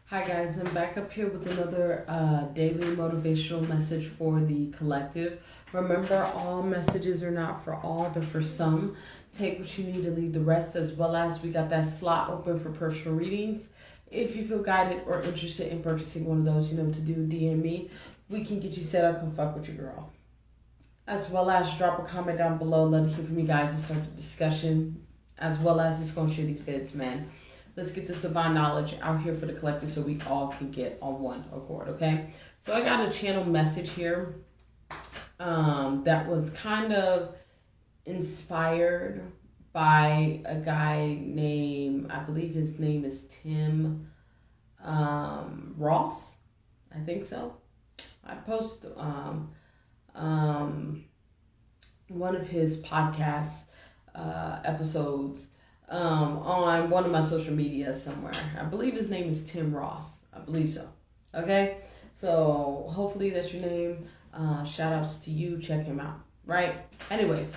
Hi guys, I'm back up here with another daily motivational message for the collective. Remember, all messages are not for all, they're for some. Take what you need to leave the rest, as well as we got that slot open for personal readings. If you feel guided or interested in purchasing one of those, you know what to do, DM me. We can get you set up, come fuck with your girl. As well as drop a comment down below, let me hear from you guys and start the discussion. As well as it's going to share these vids, man. Let's get this divine knowledge out here for the collective so we all can get on one accord, okay? So I got a channel message here that was kind of inspired by a guy named, I believe his name is Tim Ross. I think so. I post one of his podcast episodes on one of my social media somewhere. I believe his name is Tim Ross. I believe so. Okay? So hopefully that's your name. Shout outs to you. Check him out. Right? Anyways.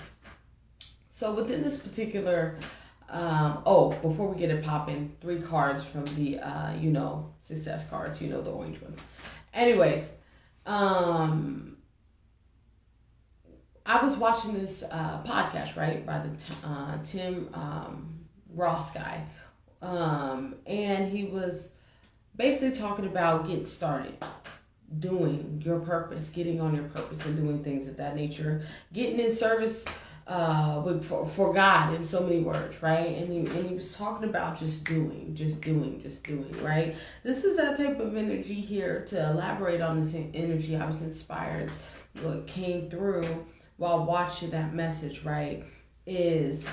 So within this particular, before we get it popping, 3 cards from the, success cards. The orange ones. Anyways. I was watching this podcast, right, by the Tim Ross guy, and he was basically talking about getting started, doing your purpose, getting on your purpose and doing things of that nature, getting in service for God in so many words, right? And he was talking about just doing, right? This is that type of energy here. To elaborate on this energy, I was inspired. What came through while watching that message, right, is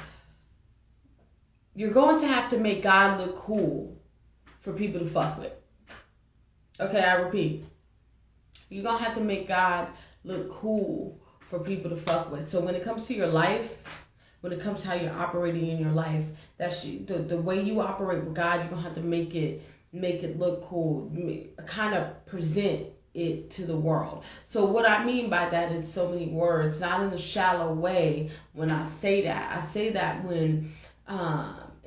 you're going to have to make God look cool for people to fuck with. Okay, I repeat. You're going to have to make God look cool for people to fuck with. So when it comes to your life, when it comes to how you're operating in your life, that's the way you operate with God, you're going to have to make it look cool, kind of present it to the world. So what I mean by that is so many words, not in a shallow way. When I say that when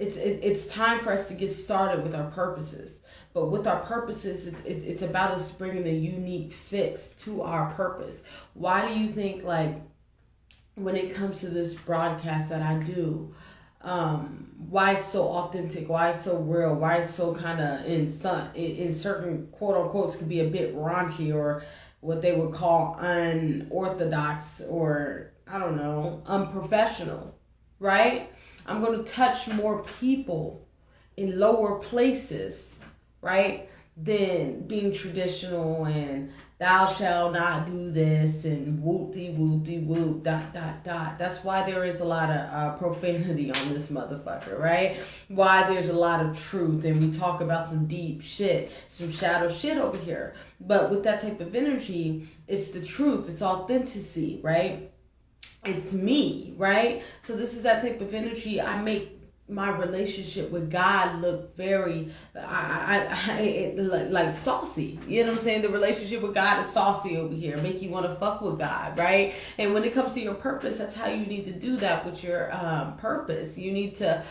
it's time for us to get started with our purposes. But with our purposes, it's about us bringing a unique fix to our purpose. Why do you think, like, when it comes to this broadcast that I do, why it's so authentic, why it's so real, why it's so kind of in certain quote unquotes could be a bit raunchy, or what they would call unorthodox, or I don't know, unprofessional, right? I'm going to touch more people in lower places, right, than being traditional and thou shalt not do this and whoop-de-whoop-de-whoop, ... That's why there is a lot of profanity on this motherfucker, right? Why there's a lot of truth, and we talk about some deep shit, some shadow shit over here. But with that type of energy, it's the truth, it's authenticity, right? It's me, right? So this is that type of energy. I make my relationship with God look very, like saucy. You know what I'm saying? The relationship with God is saucy over here. Make you want to fuck with God, right? And when it comes to your purpose, that's how you need to do that with your purpose. You need to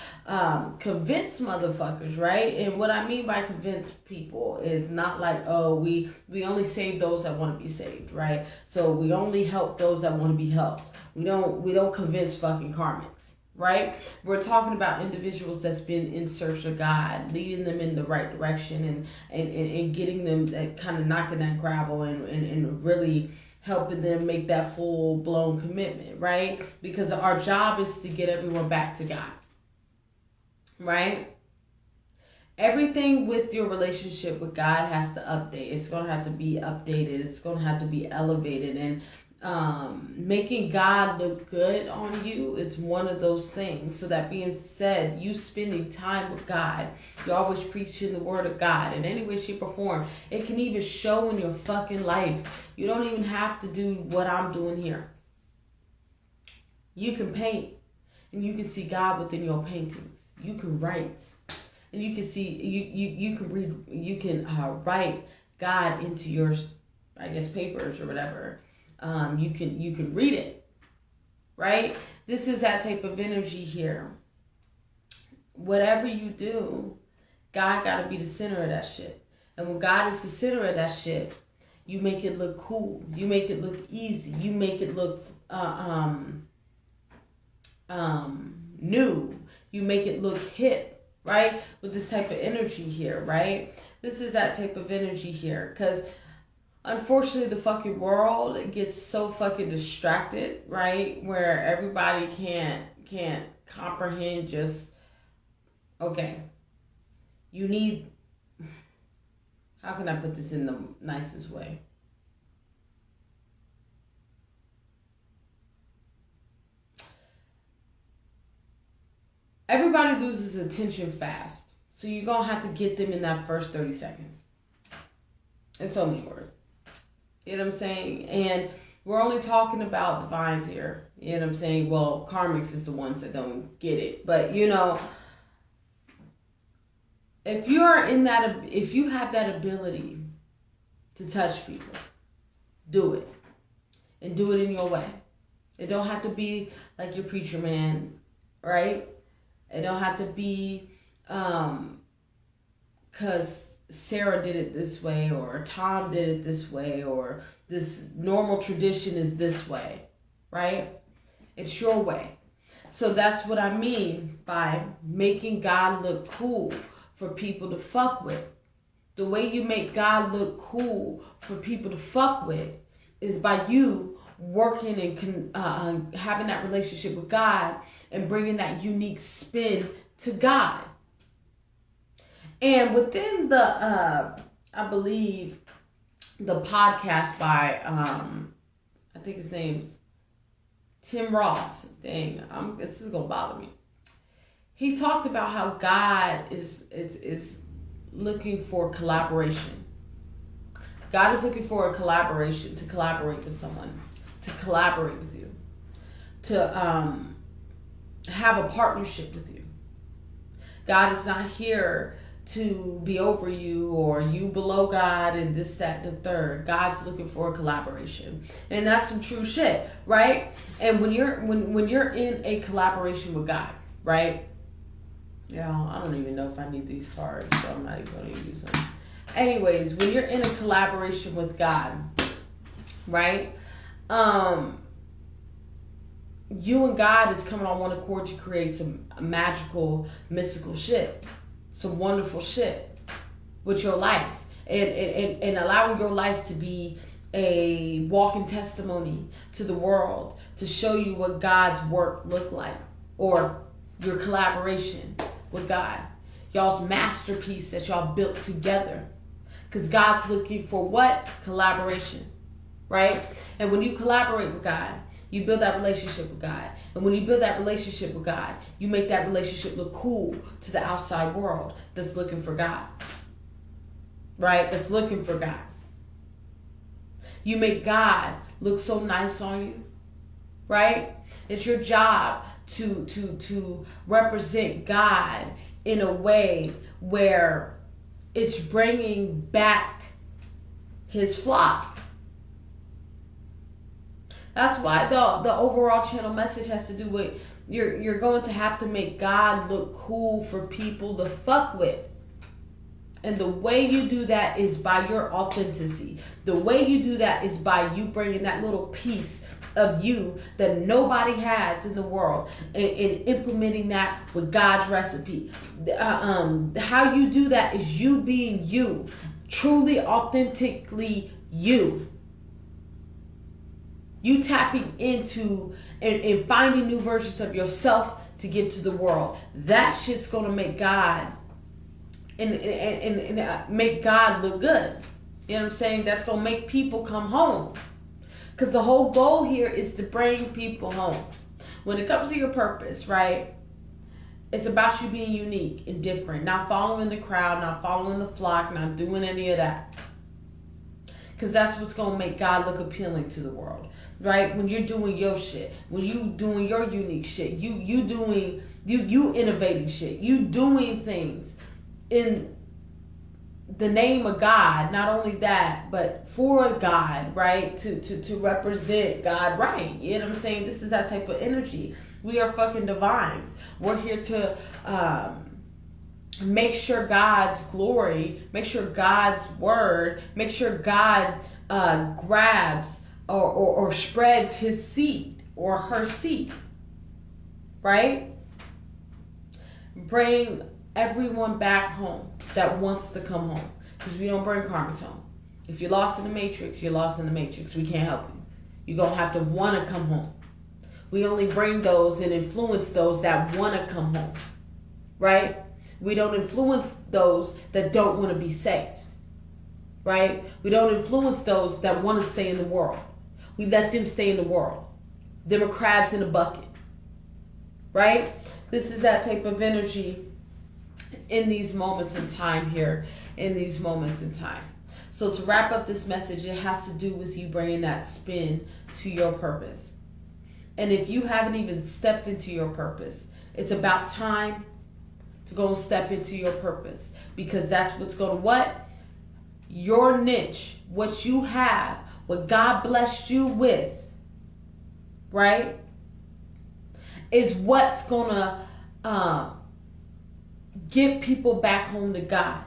convince motherfuckers, right? And what I mean by convince people is not like, oh, we only save those that want to be saved, right? So we only help those that want to be helped. We don't convince fucking karmics, right? We're talking about individuals that's been in search of God, leading them in the right direction, and getting them that kind of knocking that gravel and really helping them make that full-blown commitment, right? Because our job is to get everyone back to God, right? Everything with your relationship with God has to update. It's going to have to be updated. It's going to have to be elevated. And making God look good on you is one of those things. So that being said, you spending time with God, you're always preaching the word of God in any way, shape, or form. It can even show in your fucking life. You don't even have to do what I'm doing here. You can paint, and you can see God within your paintings. You can write, and you can see you can read. You can write God into your, I guess, papers or whatever. You can read it, right? This is that type of energy here. Whatever you do, God got to be the center of that shit. And when God is the center of that shit, you make it look cool. You make it look easy. You make it look new. You make it look hip, right? With this type of energy here, right? This is that type of energy here. Because unfortunately, the fucking world gets so fucking distracted, right? Where everybody can't comprehend just, okay, you need, how can I put this in the nicest way? Everybody loses attention fast. So you're going to have to get them in that first 30 seconds. In so many words. You know what I'm saying? And we're only talking about divines here. You know what I'm saying? Well, karmics is the ones that don't get it. But, you know, if you have that ability to touch people, do it. And do it in your way. It don't have to be like your preacher man, right? It don't have to be because Sarah did it this way, or Tom did it this way, or this normal tradition is this way, right? It's your way. So that's what I mean by making God look cool for people to fuck with. The way you make God look cool for people to fuck with is by you working and having that relationship with God and bringing that unique spin to God. And within the, I believe, the podcast by, I think his name's Tim Ross. Dang, this is going to bother me. He talked about how God is looking for collaboration. God is looking for a collaboration, to collaborate with someone, to collaborate with you, to have a partnership with you. God is not here to be over you or you below God and this, that, and the third. God's looking for a collaboration. And that's some true shit, right? And when you're in a collaboration with God, right? I don't even know if I need these cards, so I'm not even going to use them. Anyways, when you're in a collaboration with God, right? You and God is coming on one accord to create some magical, mystical shit. Some wonderful shit with your life. And allowing your life to be a walking testimony to the world, to show you what God's work looked like, or your collaboration with God. Y'all's masterpiece that y'all built together. Because God's looking for what? Collaboration. Right? And when you collaborate with God, you build that relationship with God. And when you build that relationship with God, you make that relationship look cool to the outside world that's looking for God. Right? That's looking for God. You make God look so nice on you. Right? It's your job to represent God in a way where it's bringing back his flock. That's why the overall channel message has to do with you're going to have to make God look cool for people to fuck with. And the way you do that is by your authenticity. The way you do that is by you bringing that little piece of you that nobody has in the world and implementing that with God's recipe. How you do that is you being you, truly, authentically you. You tapping into and finding new versions of yourself to give to the world. That shit's gonna make God and make God look good. You know what I'm saying? That's gonna make people come home. Because the whole goal here is to bring people home. When it comes to your purpose, right? It's about you being unique and different. Not following the crowd, not following the flock, not doing any of that. Because that's what's going to make God look appealing to the world. Right? When you're doing your shit. When you doing your unique shit. You doing, you innovating shit. You doing things in the name of God. Not only that, but for God, right? To represent God, right? You know what I'm saying? This is that type of energy. We are fucking divines. We're here to make sure God's glory, make sure God's word, make sure God grabs or spreads his seed or her seed, right? Bring everyone back home that wants to come home, because we don't bring karmas home. If you're lost in the matrix, you're lost in the matrix. We can't help you. You're going to have to want to come home. We only bring those and influence those that want to come home, right? We don't influence those that don't want to be saved, right? We don't influence those that want to stay in the world. We let them stay in the world. Them are crabs in a bucket, right? This is that type of energy in these moments in time here, in these moments in time. So to wrap up this message, it has to do with you bringing that spin to your purpose. And if you haven't even stepped into your purpose, it's about time to go and step into your purpose, because that's what's going to what? Your niche, what you have, what God blessed you with, right, is what's going to get people back home to God.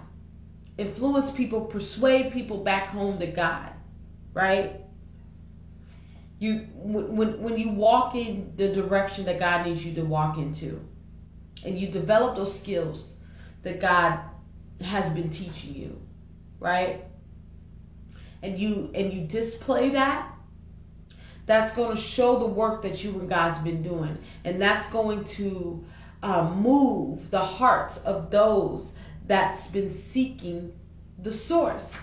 Influence people, persuade people back home to God, right? When you walk in the direction that God needs you to walk into, and you develop those skills that God has been teaching you, right? And you display that, that's going to show the work that you and God's been doing. And that's going to move the hearts of those that's been seeking the source.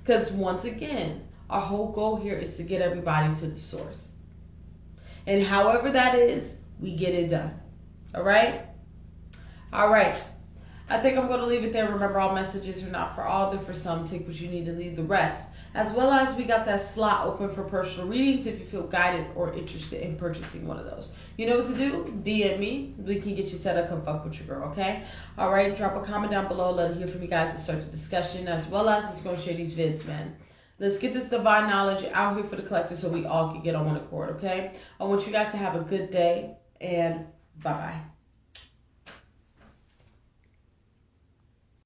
Because once again, our whole goal here is to get everybody to the source. And however that is, we get it done. All right? All right. I think I'm going to leave it there. Remember, all messages are not for all. They're for some. Take what you need and leave the rest. As well as we got that slot open for personal readings if you feel guided or interested in purchasing one of those. You know what to do? DM me. We can get you set up. Come fuck with your girl, okay? All right. Drop a comment down below. Let me hear from you guys to start the discussion. As well as let's go share these vids, man. Let's get this divine knowledge out here for the collector so we all can get on one accord, okay? I want you guys to have a good day, and bye-bye.